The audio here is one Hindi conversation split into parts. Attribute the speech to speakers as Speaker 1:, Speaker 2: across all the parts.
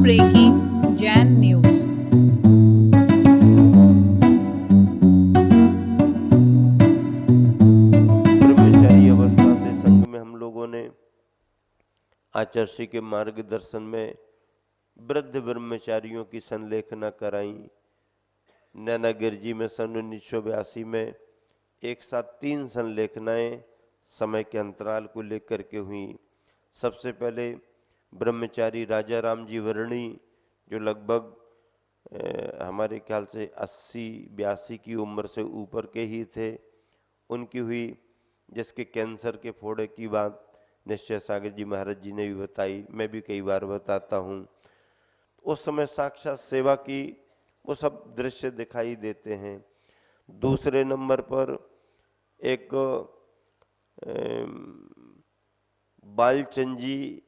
Speaker 1: Breaking Jain news.
Speaker 2: ब्रह्मचारी अवस्था से संघ में हम लोगों ने आचार्य के मार्गदर्शन में वृद्ध ब्रह्मचारियों की संलेखना कराई। नैनागिर जी में सन 1982 में एक साथ 3 संलेखनाएं समय के अंतराल को लेकर के हुई। सबसे पहले ब्रह्मचारी राजा राम जी वर्णी, जो लगभग हमारे ख्याल से 80-82 की उम्र से ऊपर के ही थे, उनकी हुई, जिसके कैंसर के फोड़े की बात निश्चय सागर जी महाराज जी ने भी बताई, मैं भी कई बार बताता हूँ। उस समय साक्षात सेवा की वो सब दृश्य दिखाई देते हैं। दूसरे नंबर पर एक बालचंद जी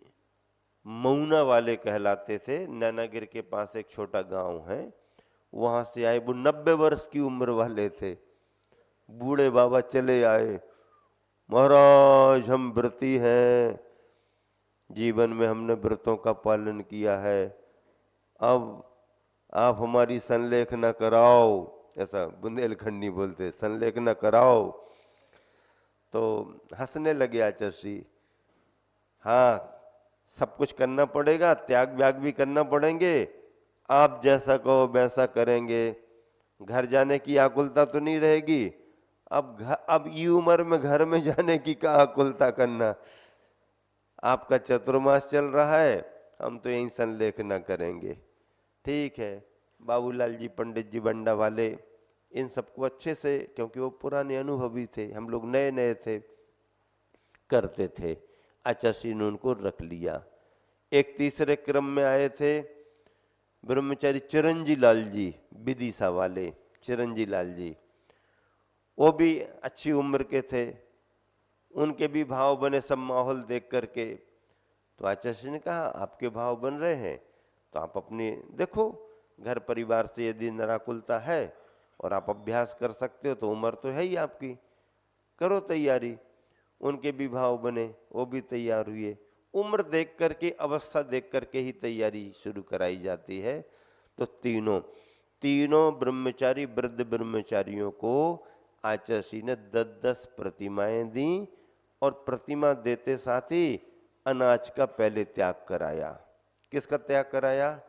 Speaker 2: मऊना वाले कहलाते थे। नैनागिर के पास एक छोटा गांव है, वहां से आए। वो 90 वर्ष की उम्र वाले थे। बूढ़े बाबा चले आए, महाराज हम व्रती हैं, जीवन में हमने व्रतों का पालन किया है, अब आप हमारी संलेखना कराओ। ऐसा बुंदेलखंडी बोलते, संलेखना कराओ। तो हंसने लगे आचार्य। हाँ, सब कुछ करना पड़ेगा, त्याग व्याग भी करना पड़ेंगे, आप जैसा कहो वैसा करेंगे, घर जाने की आकुलता तो नहीं रहेगी। अब ये उम्र में घर में जाने की क्या आकुलता करना, आपका चतुर्मास चल रहा है, हम तो यहीं संलेखना करेंगे। ठीक है। बाबूलाल जी, पंडित जी बंडा वाले, इन सबको अच्छे से, क्योंकि वो पुराने अनुभवी थे, हम लोग नए नए थे, करते थे। आचार्य ने उनको रख लिया। एक तीसरे क्रम में आए थे ब्रह्मचारी चिरंजी लाल जी, विदिशा वाले चिरंजी लाल जी, वो भी अच्छी उम्र के थे। उनके भी भाव बने सब माहौल देख करके। तो आचार्य ने कहा आपके भाव बन रहे हैं तो आप अपने देखो, घर परिवार से यदि निराकुलता है और आप अभ्यास कर सकते हो तो उम्र तो है ही आपकी, करो तैयारी। उनके भी भाव बने, वो भी तैयार हुए। उम्र देख करके, अवस्था देख करके ही तैयारी शुरू कराई जाती है। तो तीनों ब्रह्मचारी, वृद्ध ब्रह्मचारियों को आचार्य ने 10-10 प्रतिमाएं दी, और प्रतिमा देते साथ ही अनाज का पहले त्याग कराया। किसका त्याग कराया?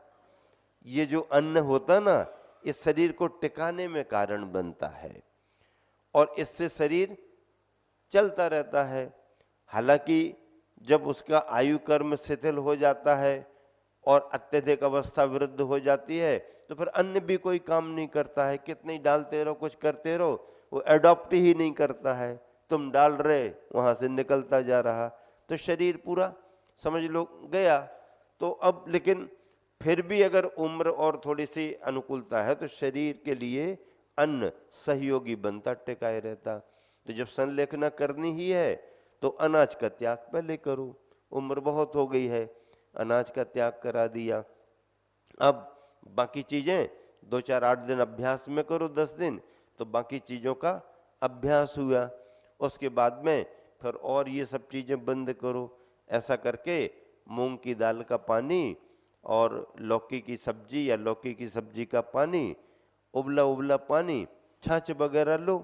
Speaker 2: ये जो अन्न होता ना, इस शरीर को टिकाने में कारण बनता है और इससे शरीर चलता रहता है। हालांकि जब उसका आयु कर्म शिथिल हो जाता है और अत्यधिक अवस्था वृद्ध हो जाती है तो फिर अन्न भी कोई काम नहीं करता है। कितने ही डालते रहो, कुछ करते रहो, वो अडॉप्ट ही नहीं करता है। तुम डाल रहे, वहां से निकलता जा रहा, तो शरीर पूरा समझ लो गया। तो अब लेकिन फिर भी अगर उम्र और थोड़ी सी अनुकूलता है तो शरीर के लिए अन्न सहयोगी बनता, टिकाए रहता। तो जब संलेखना करनी ही है तो अनाज का त्याग पहले करो। उम्र बहुत हो गई है, अनाज का त्याग करा दिया। अब बाकी चीजें 2-4-8 दिन अभ्यास में करो, 10 दिन, तो बाकी चीजों का अभ्यास हुआ। उसके बाद में फिर और ये सब चीजें बंद करो। ऐसा करके मूंग की दाल का पानी और लौकी की सब्जी या लौकी की सब्जी का पानी, उबला उबला पानी, छाछ वगैरह लो,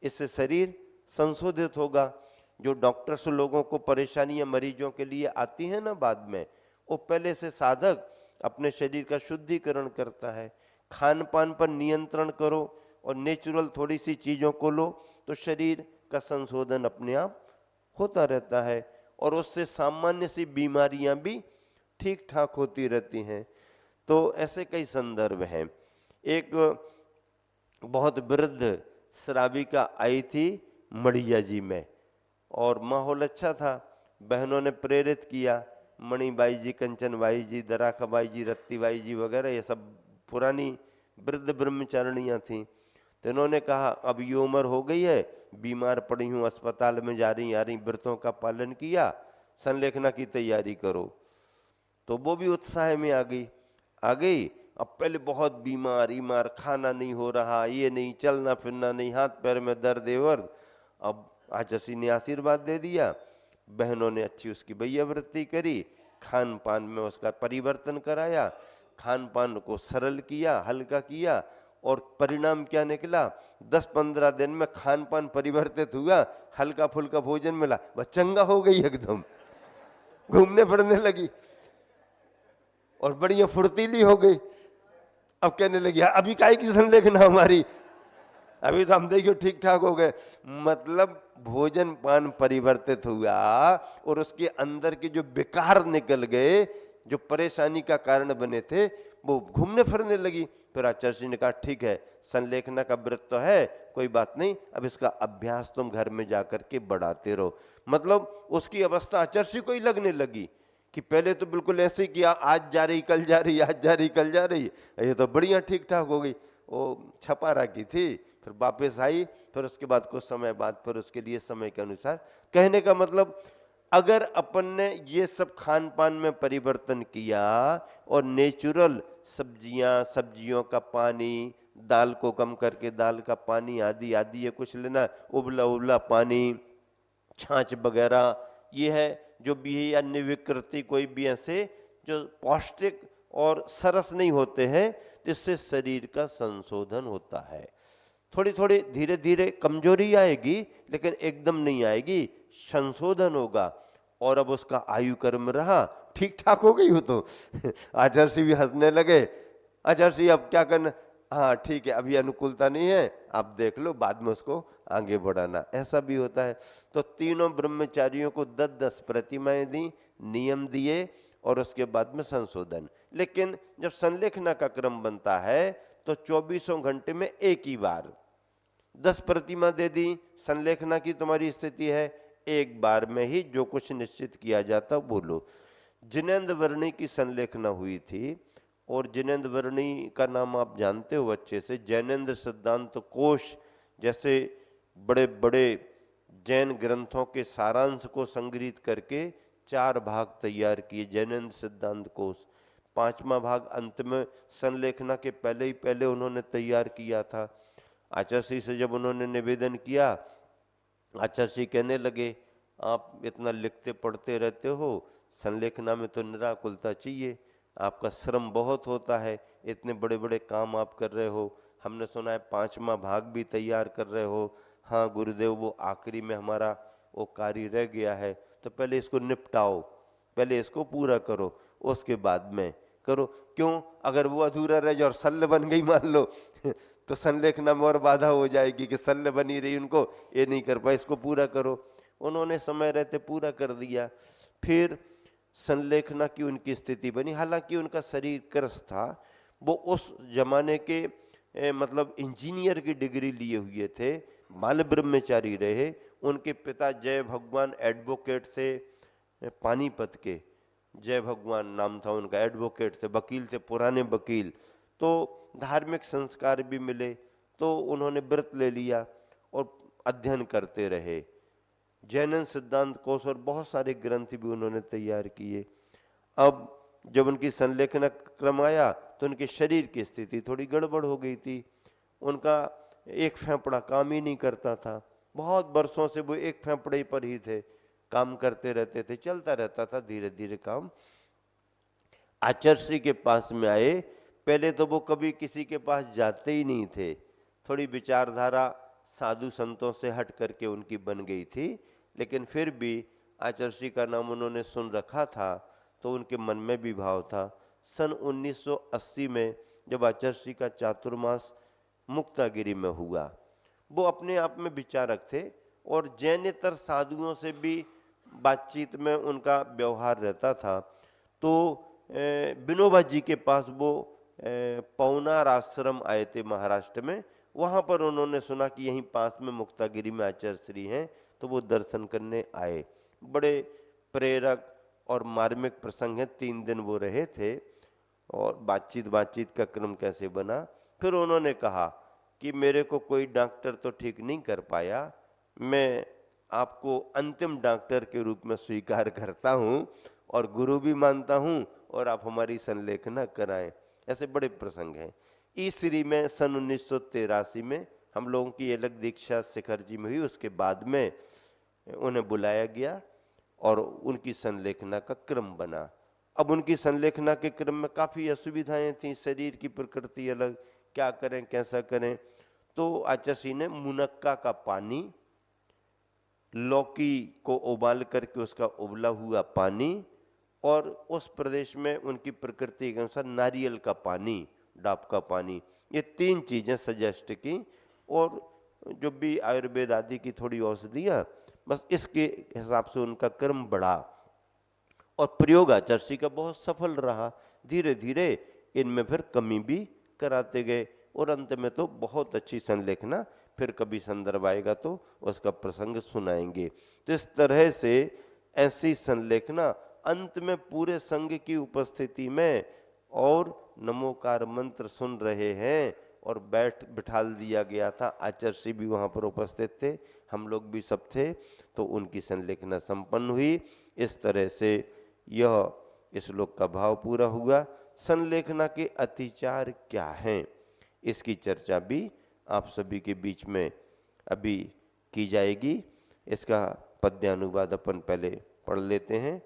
Speaker 2: इससे शरीर संशोधित होगा। जो डॉक्टर्स लोगों को परेशानियां मरीजों के लिए आती हैं ना बाद में, वो पहले से साधक अपने शरीर का शुद्धिकरण करता है। खान पान पर नियंत्रण करो और नेचुरल थोड़ी सी चीजों को लो तो शरीर का संशोधन अपने आप होता रहता है और उससे सामान्य सी बीमारियां भी ठीक ठाक होती रहती हैं। तो ऐसे कई संदर्भ हैं। एक बहुत वृद्ध श्राविका आई थी मड़िया जी में और माहौल अच्छा था। बहनों ने प्रेरित किया, मणिबाई जी, कंचनबाई जी, दराखाबाई जी, रत्तीबाई जी वगैरह, ये सब पुरानी वृद्ध ब्रह्मचारिणियां थीं। तो इन्होंने कहा अब ये उम्र हो गई है, बीमार पड़ी हूँ, अस्पताल में जा रही आ रही, व्रतों का पालन किया, संलेखना की तैयारी करो। तो वो भी उत्साह में आ गई। अब पहले बहुत बीमार, खाना नहीं हो रहा, ये नहीं, चलना फिरना नहीं, हाथ पैर में दर्द वर्द। अब आचार्य ने आशीर्वाद दे दिया, बहनों ने अच्छी उसकी वैयावृत्ति करी, खान पान में उसका परिवर्तन कराया, खान पान को सरल किया, हल्का किया, और परिणाम क्या निकला? 10-15 दिन में खान पान परिवर्तित हुआ, हल्का फुल्का भोजन मिला, बस चंगा हो गई एकदम, घूमने फिरने लगी और बढ़िया फुर्तीली हो गई। अब कहने लगी अभी काहे की संलेखना हमारी, अभी तो हम देखियो ठीक ठाक हो गए। मतलब भोजन पान परिवर्तित हुआ और उसके अंदर के जो विकार निकल गए, जो परेशानी का कारण बने थे, वो घूमने फिरने लगी। फिर आचार्य जी ने कहा ठीक है, संलेखना का व्रत तो है, कोई बात नहीं, अब इसका अभ्यास तुम घर में जाकर के बढ़ाते रहो। मतलब उसकी अवस्था आचार्य जी को ही लगने लगी कि पहले तो बिल्कुल ऐसे किया, आज जा रही कल जा रही, आज जा रही कल जा रही, ये तो बढ़िया ठीक ठाक हो गई। वो छपा रखी थी, फिर वापस आई, फिर उसके बाद कुछ समय बाद फिर उसके लिए समय के अनुसार। कहने का मतलब, अगर अपन ने ये सब खान पान में परिवर्तन किया और नेचुरल सब्जियां, सब्जियों का पानी, दाल को कम करके दाल का पानी आदि आदि ये कुछ लेना, उबला उबला पानी, छाछ वगैरह, ये है जो भी है, या निविकृति कोई भी ऐसे जो पौष्टिक और सरस नहीं होते हैं, जिससे शरीर का संशोधन होता है। थोड़ी थोड़ी धीरे धीरे कमजोरी आएगी, लेकिन एकदम नहीं आएगी, संशोधन होगा। और अब उसका आयु कर्म रहा, ठीक ठाक हो गई हो तो आचार्य जी भी हंसने लगे। आचार्य जी अब क्या करना? हाँ ठीक है, अभी अनुकूलता नहीं है, आप देख लो, बाद में उसको आगे बढ़ाना। ऐसा भी होता है। तो तीनों ब्रह्मचारियों को 10-10 प्रतिमाएं दी, नियम दिए, और उसके बाद में संशोधन। लेकिन जब संलेखना का क्रम बनता है तो 24 घंटे में एक ही बार 10 प्रतिमा दे दी, संलेखना की तुम्हारी स्थिति है, एक बार में ही जो कुछ निश्चित किया जाता बोलो। जिनेन्द्र वर्णी की संलेखना हुई थी, और जिनेन्द्र वर्णी का नाम आप जानते हो अच्छे से, जैनेन्द्र सिद्धांत कोश जैसे बड़े बड़े जैन ग्रंथों के सारांश को संग्रहित करके 4 भाग तैयार किए जैनेन्द्र सिद्धांत कोश। 5वां भाग अंत में संलेखना के पहले ही पहले उन्होंने तैयार किया था। आचार्य जी से जब उन्होंने निवेदन किया, आचार्य जी कहने लगे आप इतना लिखते पढ़ते रहते हो, संलेखना में तो निराकुलता चाहिए, आपका श्रम बहुत होता है, इतने बड़े बड़े काम आप कर रहे हो, हमने सुना है 5वां भाग भी तैयार कर रहे हो। हाँ गुरुदेव, वो आखिरी में हमारा वो कार्य रह गया है, तो पहले इसको निपटाओ, पहले इसको पूरा करो, उसके बाद में करो। क्यों? अगर वो अधूरा रह जाए और सल्ल बन गई मान लो तो संलेखना में और बाधा हो जाएगी कि सल्ल बनी रही, उनको ये नहीं कर पाए, इसको पूरा करो। उन्होंने समय रहते पूरा कर दिया। फिर संलेखना की उनकी स्थिति बनी। हालांकि उनका शरीर क्रस था, वो उस जमाने के मतलब इंजीनियर की डिग्री लिए हुए थे, बाल ब्रह्मचारी रहे। उनके पिता जय भगवान एडवोकेट थे, पानीपत के जय भगवान नाम था उनका, एडवोकेट थे, वकील थे, पुराने वकील। तो धार्मिक संस्कार भी मिले, तो उन्होंने व्रत ले लिया और अध्ययन करते रहे। जैन सिद्धांत कोश और बहुत सारे ग्रंथ भी उन्होंने तैयार किए। अब जब उनकी संलेखना क्रम आया तो उनके शरीर की स्थिति थोड़ी गड़बड़ हो गई थी। उनका एक फेफड़ा काम ही नहीं करता था, बहुत वर्षों से वो एक फेफड़े पर ही थे, काम करते रहते थे, चलता रहता था धीरे धीरे काम। आचार्य जी के पास में आए, पहले तो वो कभी किसी के पास जाते ही नहीं थे, थोड़ी विचारधारा साधु संतों से हट करके उनकी बन गई थी, लेकिन फिर भी आचार्य जी का नाम उन्होंने सुन रखा था तो उनके मन में भी भाव था। सन 1980 में जब आचार्य जी का चातुर्मास मुक्तागिरी में हुआ, वो अपने आप में विचारक थे और जैनेतर साधुओं से भी बातचीत में उनका व्यवहार रहता था। तो विनोबा जी के पास वो पौनार आश्रम आए थे महाराष्ट्र में, वहाँ पर उन्होंने सुना कि यहीं पास में मुक्तागिरी में आचार्य श्री हैं, तो वो दर्शन करने आए। बड़े प्रेरक और मार्मिक प्रसंग है, 3 दिन वो रहे थे और बातचीत का क्रम कैसे बना। फिर उन्होंने कहा कि मेरे को कोई डॉक्टर तो ठीक नहीं कर पाया, मैं आपको अंतिम डॉक्टर के रूप में स्वीकार करता हूँ और गुरु भी मानता हूँ, और आप हमारी संलेखना कराएं। ऐसे बड़े प्रसंग हैं। ईसरी में सन 1983 में हम लोगों की अलग दीक्षा शिखर जी में हुई, उसके बाद में उन्हें बुलाया गया और उनकी संलेखना का क्रम बना। अब उनकी संलेखना के क्रम में काफ़ी असुविधाएं थीं, शरीर की प्रकृति अलग, क्या करें कैसा करें। तो आचार्य ने मुनक्का का पानी, लौकी को उबाल करके उसका उबला हुआ पानी, और उस प्रदेश में उनकी प्रकृति के अनुसार नारियल का पानी, डाब का पानी, ये 3 चीजें सजेस्ट की। और जो भी आयुर्वेद आदि की थोड़ी औषधियाँ, बस इसके हिसाब से उनका क्रम बढ़ा और प्रयोग आचार्य का बहुत सफल रहा। धीरे धीरे इनमें फिर कमी भी कराते गए और अंत में तो बहुत अच्छी संलेखना, फिर कभी संदर्भ आएगा तो उसका प्रसंग सुनाएंगे। तो इस तरह से ऐसी संलेखना अंत में पूरे संघ की उपस्थिति में, और नमोकार मंत्र सुन रहे हैं और बिठाल दिया गया था, आचार्य भी वहाँ पर उपस्थित थे, हम लोग भी सब थे, तो उनकी संलेखना संपन्न हुई। इस तरह से यह इस श्लोक का भाव पूरा हुआ। संलेखना के अतिचार क्या हैं, इसकी चर्चा भी आप सभी के बीच में अभी की जाएगी। इसका पद्यानुवाद अपन पहले पढ़ लेते हैं।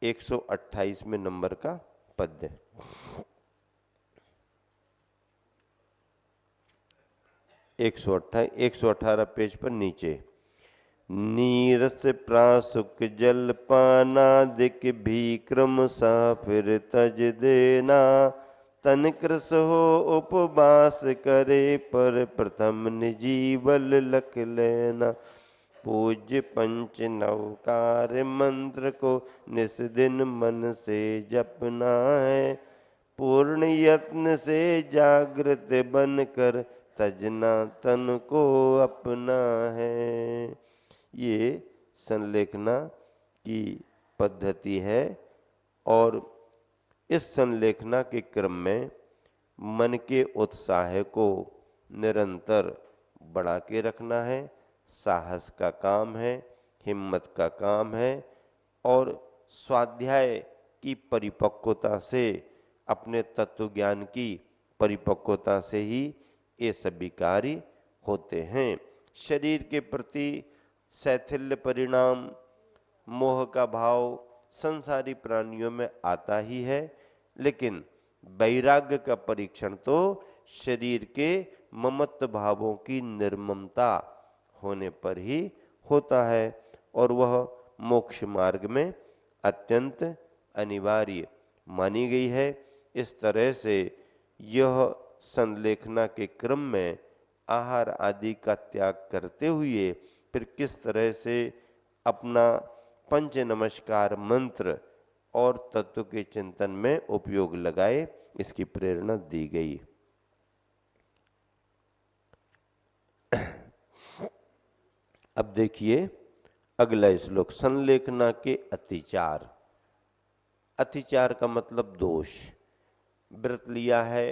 Speaker 2: 128वें नंबर का पद्य। एक सौ 118 पेज पर नीचे। नीरस प्रासुक जल पानादिक भी क्रम सा फिर तज देना, तन कृस हो उपवास करे पर प्रथम निजीवल लख लेना। पूज्य पंच नवकार मंत्र को निस दिन मन से जपना है, पूर्ण यत्न से जागृत बन कर तजना तन को अपना है। ये संलेखना की पद्धति है और इस संलेखना के क्रम में मन के उत्साह को निरंतर बढ़ा के रखना है। साहस का काम है, हिम्मत का काम है, और स्वाध्याय की परिपक्वता से, अपने तत्व ज्ञान की परिपक्वता से ही ये सभी कार्य होते हैं। शरीर के प्रति शैथिल्य परिणाम, मोह का भाव संसारी प्राणियों में आता ही है, लेकिन वैराग्य का परीक्षण तो शरीर के ममत्व भावों की निर्ममता होने पर ही होता है, और वह मोक्ष मार्ग में अत्यंत अनिवार्य मानी गई है। इस तरह से यह संलेखना के क्रम में आहार आदि का त्याग करते हुए फिर किस तरह से अपना पंच नमस्कार मंत्र और तत्व के चिंतन में उपयोग लगाए, इसकी प्रेरणा दी गई। अब देखिए अगला श्लोक, संलेखना के अतिचार। अतिचार का मतलब दोष। व्रत लिया है,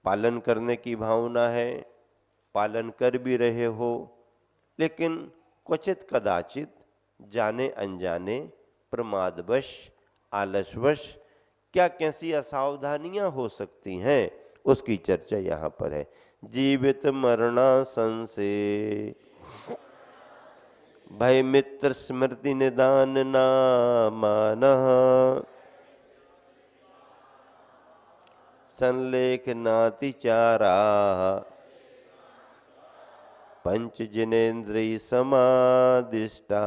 Speaker 2: पालन करने की भावना है, पालन कर भी रहे हो, लेकिन क्वचित कदाचित जाने अनजाने प्रमादवश, आलसवश क्या कैसी असावधानियां हो सकती हैं, उसकी चर्चा यहाँ पर है। जीवित मरणा संशय, भय मित्र स्मृति निदान ना मानः, संलेखनातिचारा पंच जिनेन्द्रिय समादिष्टा।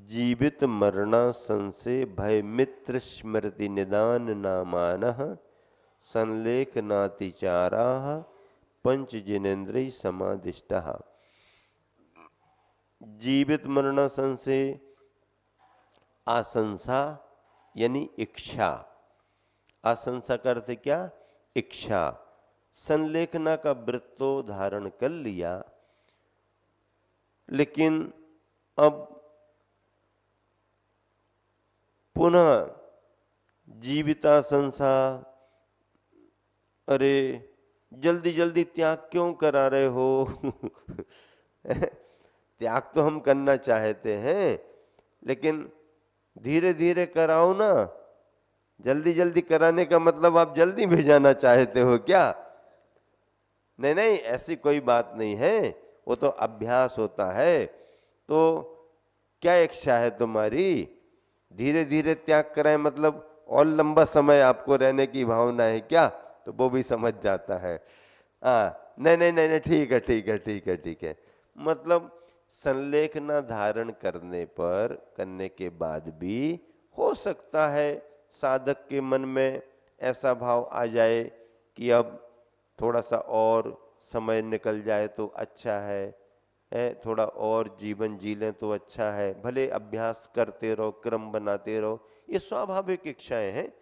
Speaker 2: जीवित मरणा संशय भय मित्र स्मृति निदान नामानः, संलेखनातिचारा पंच जिनेन्द्रिय समादिष्टा। जीवित मरणा संशय, आशंसा यानी इच्छा। आशंसा का अर्थ क्या? इच्छा। संलेखना का व्रत तो धारण कर लिया, लेकिन अब पुनः जीविताशंसा, अरे जल्दी जल्दी त्याग क्यों करा रहे हो? त्याग तो हम करना चाहते हैं, लेकिन धीरे धीरे कराओ ना। जल्दी जल्दी कराने का मतलब आप जल्दी भेजाना चाहते हो क्या? नहीं नहीं, ऐसी कोई बात नहीं है, वो तो अभ्यास होता है। तो क्या इच्छा है तुम्हारी? धीरे धीरे त्याग कराए मतलब और लंबा समय आपको रहने की भावना है क्या? तो वो भी समझ जाता है। नहीं नहीं नहीं नहीं, ठीक है ठीक है ठीक है ठीक है। मतलब संलेखना धारण करने के बाद भी हो सकता है साधक के मन में ऐसा भाव आ जाए कि अब थोड़ा सा और समय निकल जाए तो अच्छा है, थोड़ा और जीवन जी लें तो अच्छा है, भले अभ्यास करते रहो, क्रम बनाते रहो। ये स्वाभाविक इच्छाएं हैं,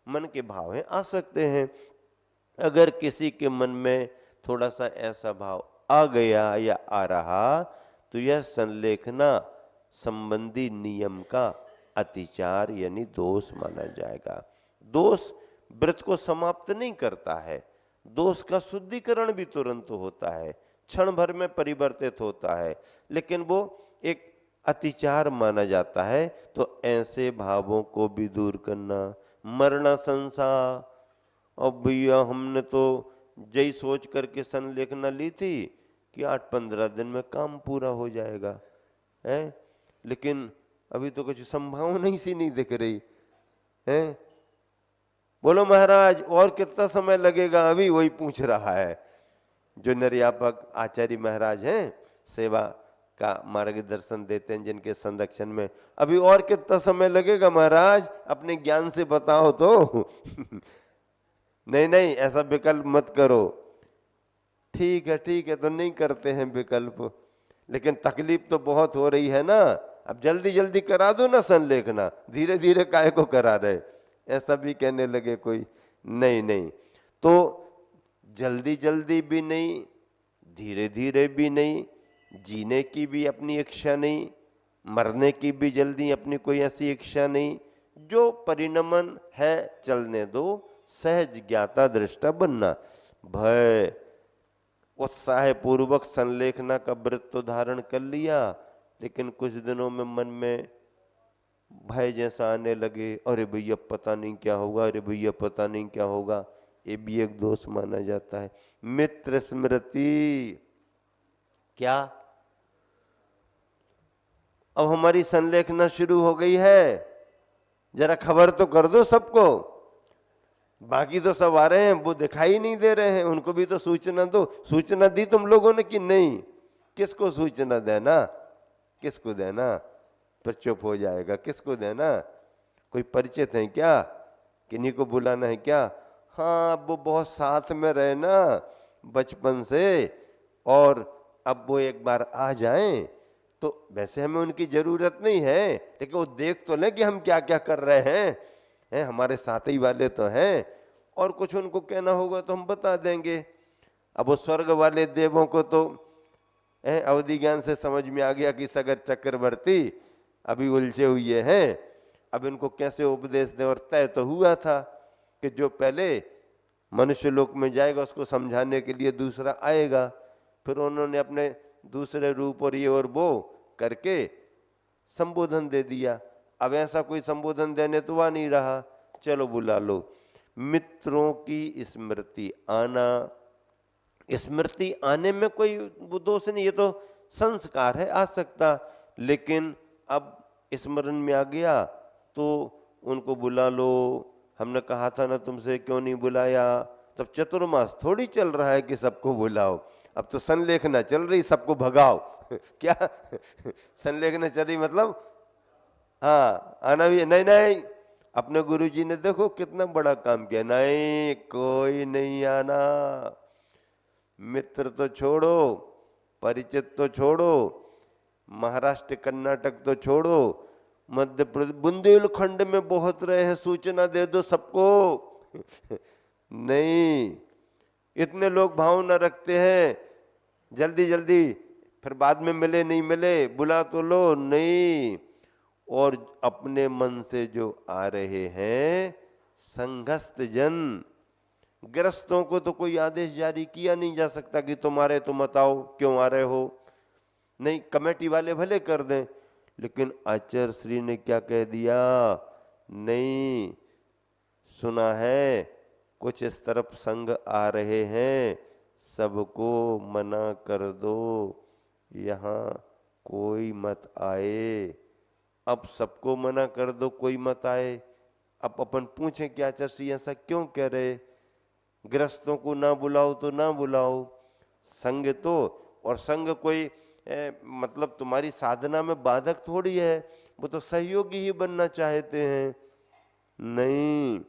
Speaker 2: मन के भाव हैं, आ सकते हैं। अगर किसी के मन में थोड़ा सा ऐसा भाव आ गया या आ रहा तो यह संलेखना संबंधी नियम का अतिचार यानी दोष माना जाएगा। दोष व्रत को समाप्त नहीं करता है, दोष का शुद्धिकरण भी तुरंत होता है, क्षण भर में परिवर्तित होता है, लेकिन वो एक अतिचार माना जाता है। तो ऐसे भावों को भी दूर करना। मरना संसार, अब भैया हमने तो यही सोच करके संलेखना ली थी कि 8-15 दिन में काम पूरा हो जाएगा है, लेकिन अभी तो कुछ संभावना ही सी नहीं दिख रही है। बोलो महाराज और कितना समय लगेगा? अभी वही पूछ रहा है जो निर्यापक आचार्य महाराज हैं, सेवा का मार्गदर्शन देते हैं जिनके संरक्षण में, अभी और कितना समय लगेगा महाराज? अपने ज्ञान से बताओ तो। नहीं नहीं ऐसा विकल्प मत करो। ठीक है तो नहीं करते हैं विकल्प, लेकिन तकलीफ तो बहुत हो रही है ना, अब जल्दी जल्दी करा दो ना संलेखना, धीरे धीरे काहे को करा रहे? ऐसा भी कहने लगे कोई। नहीं नहीं, तो जल्दी जल्दी भी नहीं, धीरे धीरे भी नहीं, जीने की भी अपनी इच्छा नहीं, मरने की भी जल्दी अपनी कोई ऐसी इच्छा नहीं। जो परिणमन है चलने दो, सहज ज्ञाता दृष्टा बनना। भय उत्साह पूर्वक संलेखना का व्रत तो धारण कर लिया, लेकिन कुछ दिनों में मन में भय जैसा आने लगे, अरे भैया पता नहीं क्या होगा, अरे भैया पता नहीं क्या होगा। ये भी एक दोष माना जाता है। मित्र स्मृति, क्या अब हमारी संलेखना शुरू हो गई है, जरा खबर तो कर दो सबको। बाकी तो सब आ रहे हैं, वो दिखाई नहीं दे रहे हैं, उनको भी तो सूचना दो। सूचना दी तुम लोगों ने कि नहीं? किसको सूचना देना? किसको देना? फिर चुप हो जाएगा। किसको देना? कोई परिचित है क्या? किन्हीं को बुलाना है क्या? हाँ, वो बहुत साथ में रहे ना बचपन से, और अब वो एक बार आ जाएं तो वैसे हमें उनकी जरूरत नहीं है, लेकिन वो देख तो लें कि हम क्या क्या कर रहे हैं, हमारे साथ ही वाले तो हैं, और कुछ उनको कहना होगा तो हम बता देंगे। अब वो स्वर्ग वाले देवों को तो अवधि ज्ञान से समझ में आ गया कि सगर चक्रवर्ती अभी उलझे हुए हैं, अब इनको कैसे उपदेश दें। और तय तो हुआ था कि जो पहले मनुष्य लोक में जाएगा उसको समझाने के लिए दूसरा आएगा। फिर उन्होंने अपने दूसरे रूप और ये और वो करके संबोधन दे दिया। अब ऐसा कोई संबोधन देने तो आ नहीं रहा, चलो बुला लो। मित्रों की स्मृति आना, स्मृति आने में कोई वो दोष नहीं, ये तो संस्कार है, आ सकता। लेकिन अब स्मरण में आ गया तो उनको बुला लो। हमने कहा था ना तुमसे, क्यों नहीं बुलाया? तब चतुर्मास थोड़ी चल रहा है कि सबको बुलाओ, अब तो संलेखना चल रही, सबको भगाओ। क्या संलेखना चल रही मतलब? हाँ, आना भी नहीं नहीं। अपने गुरुजी ने देखो कितना बड़ा काम किया, नहीं कोई नहीं आना। मित्र तो छोड़ो, परिचित तो छोड़ो, महाराष्ट्र कर्नाटक तो छोड़ो, मध्य प्रदेश बुंदेलखंड में बहुत रहे हैं, सूचना दे दो सबको। नहीं, इतने लोग भावना रखते हैं, जल्दी जल्दी फिर बाद में मिले नहीं मिले, बुला तो लो। नहीं, और अपने मन से जो आ रहे हैं संघस्थ जन, ग्रस्तों को तो कोई आदेश जारी किया नहीं जा सकता कि तुम्हारे तो मत आओ, क्यों आ रहे हो। नहीं, कमेटी वाले भले कर दें, लेकिन आचार्य श्री ने क्या कह दिया? नहीं, सुना है कुछ इस तरफ संघ आ रहे हैं, सबको मना कर दो, यहाँ कोई मत आए। अब सबको मना कर दो, कोई मत आए। अब अपन पूछें कि आचार्य श्री ऐसा क्यों कह रहे, गृहस्थों को ना बुलाओ तो ना बुलाओ, संग तो, और संग कोई मतलब तुम्हारी साधना में बाधक थोड़ी है, वो तो सहयोगी ही बनना चाहते हैं। नहीं,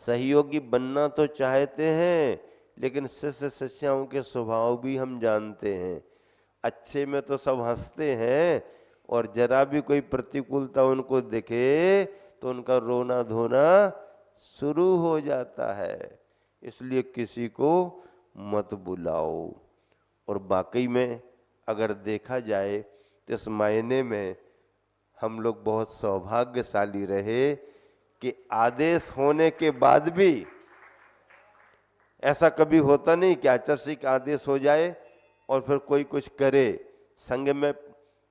Speaker 2: सहयोगी बनना तो चाहते हैं, लेकिन शिष्य शिष्याओं के स्वभाव भी हम जानते हैं। अच्छे में तो सब हंसते हैं, और जरा भी कोई प्रतिकूलता उनको दिखे तो उनका रोना धोना शुरू हो जाता है। इसलिए किसी को मत बुलाओ। और वाकई में अगर देखा जाए तो इस मायने में हम लोग बहुत सौभाग्यशाली रहे कि आदेश होने के बाद भी, ऐसा कभी होता नहीं कि आचार्य श्री का आदेश हो जाए और फिर कोई कुछ करे, संघ में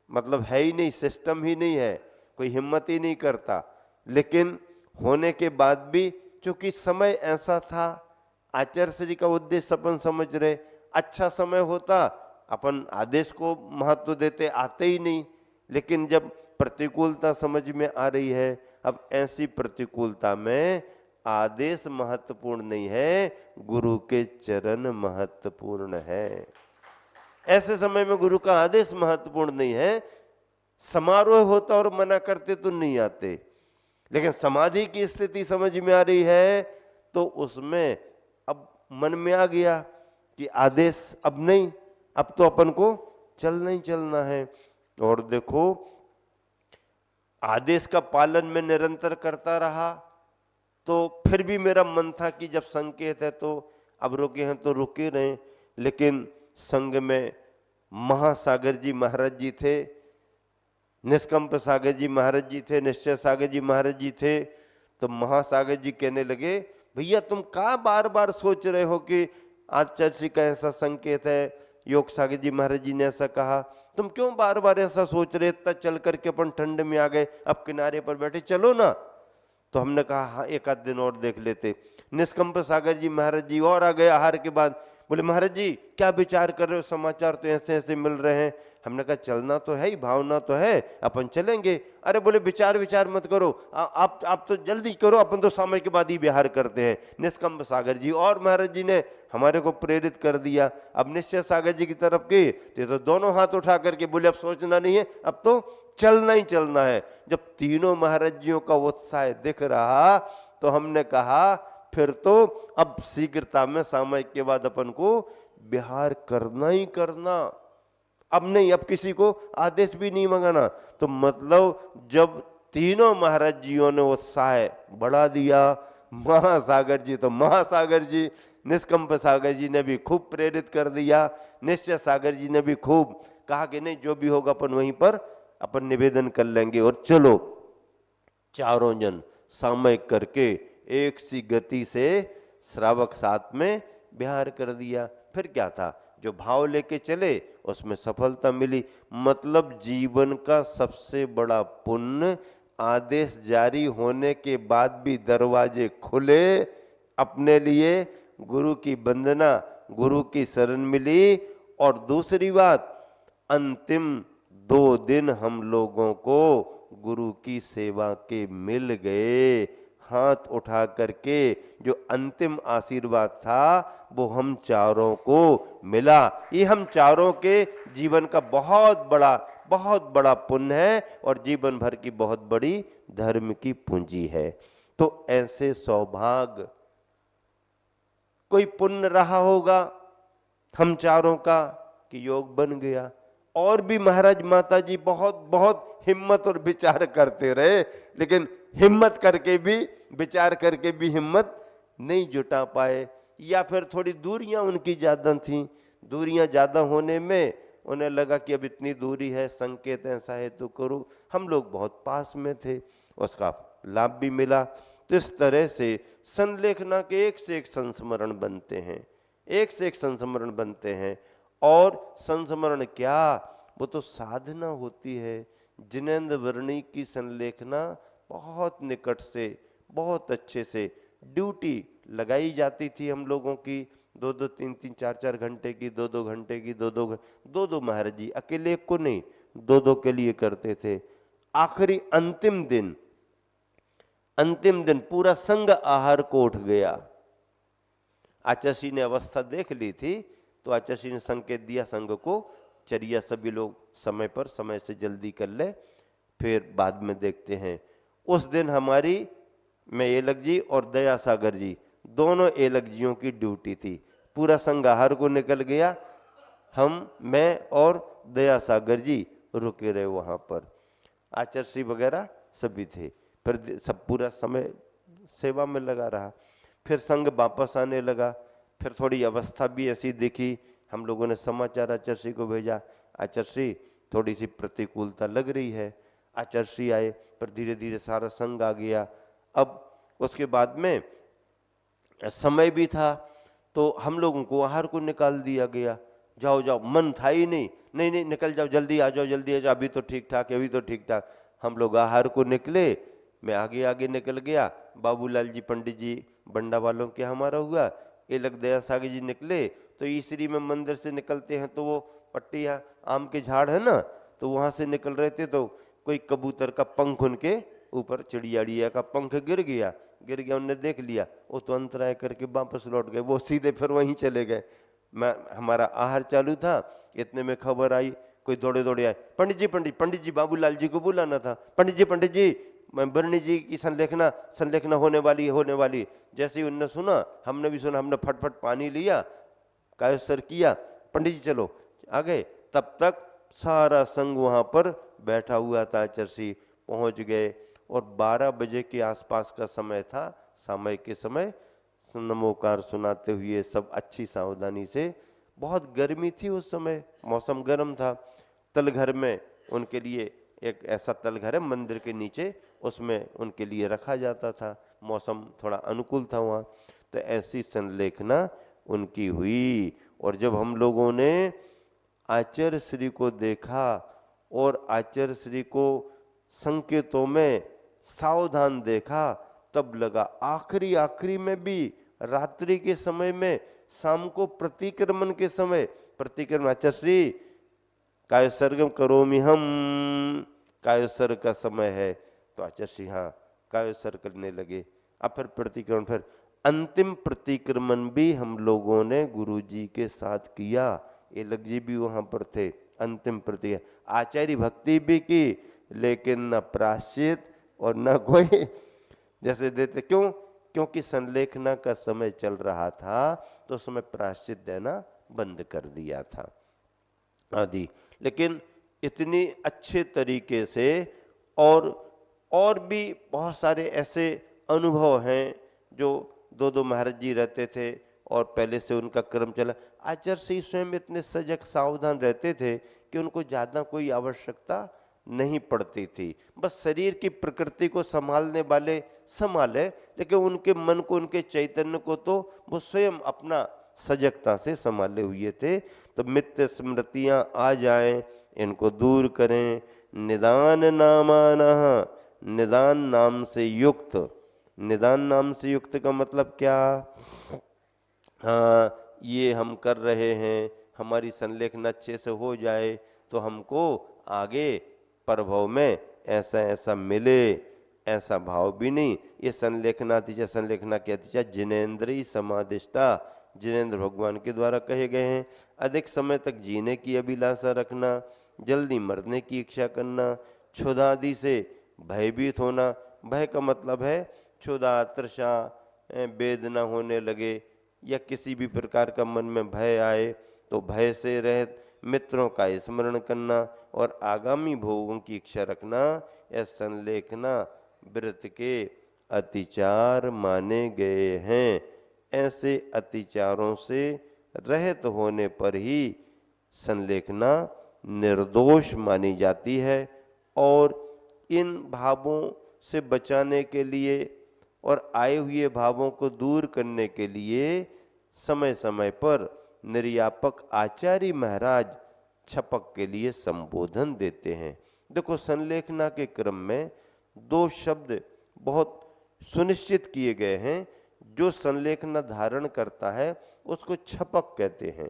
Speaker 2: मतलब है ही नहीं, सिस्टम ही नहीं है, कोई हिम्मत ही नहीं करता। लेकिन होने के बाद भी चूंकि समय ऐसा था, आचार्य श्री का उद्देश्य अपन समझ रहे, अच्छा समय होता अपन आदेश को महत्व देते, आते ही नहीं। लेकिन जब प्रतिकूलता समझ में आ रही है, अब ऐसी प्रतिकूलता में आदेश महत्वपूर्ण नहीं है, गुरु के चरण महत्वपूर्ण है। ऐसे समय में गुरु का आदेश महत्वपूर्ण नहीं है। समारोह होता और मना करते तो नहीं आते, लेकिन समाधि की स्थिति समझ में आ रही है तो उसमें अब मन में आ गया कि आदेश अब नहीं, अब तो अपन को चलना ही चलना है। और देखो, आदेश का पालन में निरंतर करता रहा तो फिर भी मेरा मन था कि जब संकेत है तो अब रुके हैं तो रुके रहे। लेकिन संघ में महासागर जी महाराज जी थे, निष्कंप सागर जी महाराज जी थे, निश्चय सागर जी महाराज जी थे। तो महासागर जी कहने लगे, भैया तुम का बार बार सोच रहे हो कि आचार्य श्री का ऐसा संकेत है, योग सागर जी महाराज जी ने ऐसा कहा, तुम क्यों बार बार ऐसा सोच रहे, इतना चल करके अपन ठंड में आ गए, अब किनारे पर बैठे, चलो ना। तो हमने कहा हाँ, एक आध दिन और देख लेते। निष्कंप सागर जी महाराज जी और आ गए आहार के बाद, बोले महाराज जी क्या विचार कर रहे हो, समाचार तो ऐसे ऐसे मिल रहे हैं। हमने कहा चलना तो है ही, भावना तो है, अपन चलेंगे। अरे बोले विचार विचार मत करो, आप तो जल्दी करो, अपन तो समय के बाद ही विहार करते हैं। निष्कंप सागर जी और महाराज जी ने हमारे को प्रेरित कर दिया। अब निश्चय सागर जी की तरफ गए तो दोनों हाथ उठा करके बोले अब सोचना नहीं है, अब तो चलना ही चलना है। जब तीनों महाराज जियों का उत्साह दिख रहा तो हमने कहा फिर तो अब शीघ्रता में सामयिक के बाद अपन को विहार करना ही करना, अब नहीं, अब किसी को आदेश भी नहीं मंगाना। तो मतलब जब तीनों महाराज जियों ने उत्साह बढ़ा दिया, महासागर जी तो महासागर जी, निष्कंप सागर जी ने भी खूब प्रेरित कर दिया, निश्चय सागर जी ने भी खूब कहा कि नहीं जो भी होगा अपन वहीं पर अपन निवेदन कर लेंगे। और चलो चारों जन सामयिक करके एक सी गति से श्रावक साथ में विहार कर दिया। फिर क्या था, जो भाव लेके चले उसमें सफलता मिली। मतलब जीवन का सबसे बड़ा पुण्य, आदेश जारी होने के बाद भी दरवाजे खुले अपने लिए, गुरु की वंदना, गुरु की शरण मिली। और दूसरी बात, अंतिम 2 दिन हम लोगों को गुरु की सेवा के मिल गए। हाथ उठा करके जो अंतिम आशीर्वाद था वो हम चारों को मिला। ये हम चारों के जीवन का बहुत बड़ा पुण्य है और जीवन भर की बहुत बड़ी धर्म की पूंजी है। तो ऐसे सौभाग्य कोई पुण्य रहा होगा हम चारों का कि योग बन गया। और भी महाराज माता जी बहुत हिम्मत और विचार करते रहे, लेकिन हिम्मत करके भी विचार करके भी हिम्मत नहीं जुटा पाए, या फिर थोड़ी दूरियां उनकी ज्यादा थी। दूरियां ज्यादा होने में उन्हें लगा कि अब इतनी दूरी है, संकेत ऐसा है तो करूं। हम लोग बहुत पास में थे, उसका लाभ भी मिला। तो इस तरह से संलेखना के एक से एक संस्मरण बनते हैं, एक से एक संस्मरण बनते हैं। और संस्मरण क्या, वो तो साधना होती है। जिनेंद्र वर्णी की संलेखना बहुत निकट से, बहुत अच्छे से ड्यूटी लगाई जाती थी हम लोगों की, 2-2, 3-3, 4-4 घंटे की, 2-2 घंटे की, 2-2 महाराज जी अकेले को नहीं, 2-2 के लिए करते थे। आखिरी अंतिम दिन पूरा संघ आहार को उठ गया। आचार्य ने अवस्था देख ली थी तो आचार्य ने संकेत दिया संघ को, चलिए सभी लोग समय पर समय से जल्दी कर ले, फिर बाद में देखते हैं। उस दिन हमारी, मैं एलक जी और दया सागर जी दोनों एलक जियों की ड्यूटी थी। पूरा संघ आहार को निकल गया, मैं और दया सागर जी रुके रहे वहां पर। आचार्य वगैरह सभी थे, फिर सब पूरा समय सेवा में लगा रहा। फिर संघ वापस आने लगा, फिर थोड़ी अवस्था भी ऐसी दिखी। हम लोगों ने समाचार आचार्य को भेजा, आचार्य थोड़ी सी प्रतिकूलता लग रही है। आचार्य आए, पर धीरे धीरे सारा संघ आ गया। अब उसके बाद में समय भी था तो हम लोगों को आहार को निकाल दिया गया। जाओ जाओ, मन था ही नहीं, नहीं नहीं निकल जाओ, जल्दी आ जाओ, जल्दी आ जाओ, अभी तो ठीक ठाक है, अभी तो ठीक ठाक। हम लोग आहार को निकले, मैं आगे आगे निकल गया। बाबूलाल जी पंडित जी बंडा वालों के हमारा हुआ, एलक दया सागर जी निकले। तो ईसरी में मंदिर से निकलते हैं तो वो पट्टिया आम के झाड़ है ना, तो वहां से निकल रहे थे तो कोई कबूतर का पंख उनके ऊपर, चिड़िया का पंख गिर गया। उन्होंने देख लिया, वो तो अंतराय करके वापस लौट गए, वो सीधे फिर वहीं चले गए। हमारा आहार चालू था, इतने में खबर आई, कोई दौड़े दौड़े आए, पंडित जी बाबूलाल जी को बुलाना था। पंडित जी बरनी जी की संलेखना होने वाली। जैसे ही उनने सुना, हमने भी सुना, हमने फटफट पानी लिया, कायसर किया, पंडित जी चलो आ गए। तब तक सारा संघ वहां पर बैठा हुआ था। आचार्य पहुंच गए और 12 बजे के आसपास का समय था, सामयिक के समय। नमोकार सुनाते हुए सब अच्छी सावधानी से, बहुत गर्मी थी उस समय, मौसम गर्म था। तलघर में उनके लिए एक ऐसा तलघर है मंदिर के नीचे, उसमें उनके लिए रखा जाता था, मौसम थोड़ा अनुकूल था वहाँ। तो ऐसी संलेखना उनकी हुई। और जब हम लोगों ने आचार्य श्री को देखा और आचार्य श्री को संकेतों में सावधान देखा, तब लगा आखिरी में भी, रात्रि के समय में, शाम को प्रतिक्रमण के समय, प्रतिक्रमण आचार्य कायसर्गम करोमि हम, कायसर का समय है तो आचार्य हाँ कायसर करने लगे। अब फिर प्रतिक्रमण, फिर अंतिम प्रतिक्रमण भी हम लोगों ने गुरु जी के साथ किया। एलक जी भी वहां पर थे। अंतिम प्रतिक्रमण आचार्य भक्ति भी की, लेकिन न प्राश्चित और न कोई जैसे देते, क्योंकि संलेखना का समय चल रहा था तो समय प्राश्चित देना बंद कर दिया था आदि। लेकिन इतनी अच्छे तरीके से और भी बहुत सारे ऐसे अनुभव हैं जो दो महाराज जी रहते थे और पहले से उनका क्रम चला। आचार्य स्वयं इतने सजग सावधान रहते थे कि उनको ज्यादा कोई आवश्यकता नहीं पड़ती थी। बस शरीर की प्रकृति को संभालने वाले संभाले, लेकिन उनके मन को, उनके चैतन्य को तो वो स्वयं अपना सजगता से संभाले हुए थे। तो मिथ्य स्मृतियां आ जाएं, इनको दूर करें। निदान नामानः, निदान नाम से युक्त। निदान नाम से युक्त का मतलब क्या? हाँ, ये हम कर रहे हैं, हमारी संलेखन अच्छे से हो जाए तो हमको आगे प्रभाव में ऐसा ऐसा मिले, ऐसा भाव भी नहीं। ये संलेखना कहती है जिनेन्द्रिय समाधिष्ठा, जिनेन्द्र भगवान के द्वारा कहे गए हैं। अधिक समय तक जीने की अभिलाषा रखना, जल्दी मरने की इच्छा करना, क्षुधादि से भयभीत होना। भय का मतलब है क्षुधा, तृषा, वेदना होने लगे या किसी भी प्रकार का मन में भय आए तो भय से रहित मित्रों का स्मरण करना और आगामी भोगों की इच्छा रखना। यह संलेखना व्रत के अतिचार माने गए हैं। ऐसे अतिचारों से रहित होने पर ही संलेखना निर्दोष मानी जाती है। और इन भावों से बचाने के लिए और आए हुए भावों को दूर करने के लिए समय समय पर निर्यापक आचार्य महाराज छपक के लिए संबोधन देते हैं। देखो, संलेखना के क्रम में 2 शब्द बहुत सुनिश्चित किए गए हैं। जो संलेखना धारण करता है उसको छपक कहते हैं,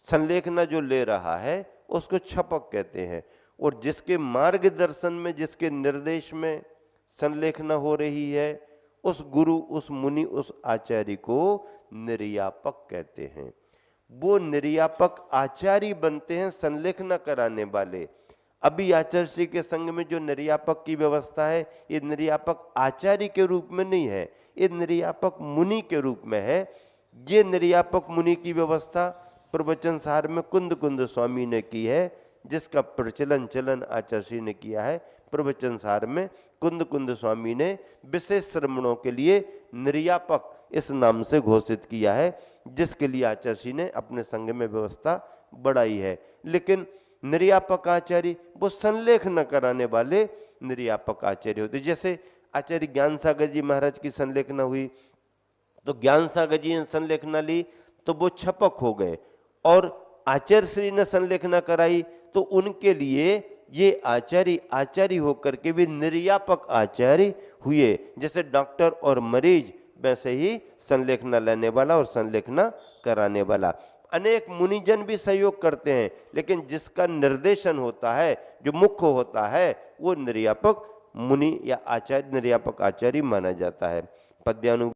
Speaker 2: संलेखना जो ले रहा है उसको छपक कहते हैं। और जिसके मार्गदर्शन में, जिसके निर्देश में संलेखना हो रही है, उस गुरु, उस मुनि, उस आचार्य को निर्यापक कहते हैं। वो निर्यापक आचार्य बनते हैं संलेखना कराने वाले। अभी आचार्य श्री के संग में जो निर्यापक की व्यवस्था है, ये निर्यापक आचार्य के रूप में नहीं है, ये निर्यापक मुनि के रूप में है। ये निर्यापक मुनि की व्यवस्था प्रवचन सार में कुंद कुंद स्वामी ने की है, जिसका प्रचलन चलन आचार्य श्री ने किया है। प्रवचन सार में कुंद कुंद स्वामी ने विशेष श्रमणों के लिए निर्यापक इस नाम से घोषित किया है, जिसके लिए आचार्य श्री ने अपने संग में व्यवस्था बढ़ाई है। लेकिन निर्यापक आचार्य वो संलेख न कराने वाले निर्यापक आचार्य होते। जैसे आचार्य ज्ञान सागर जी महाराज की संलेखना हुई, तो ज्ञान सागर जी ने संलेखना ली तो वो छपक हो गए, और आचार्य श्री ने संलेखना कराई तो उनके लिए ये आचार्य होकर के भी निर्यापक आचार्य हुए। जैसे डॉक्टर और मरीज, वैसे ही संलेखना लेने वाला और संलेखना कराने वाला। अनेक मुनिजन भी सहयोग करते हैं, लेकिन जिसका निर्देशन होता है, जो मुख्य होता है, वो निर्यापक मुनि या आचार्य, निर्यापक आचार्य माना जाता है। पद्यानु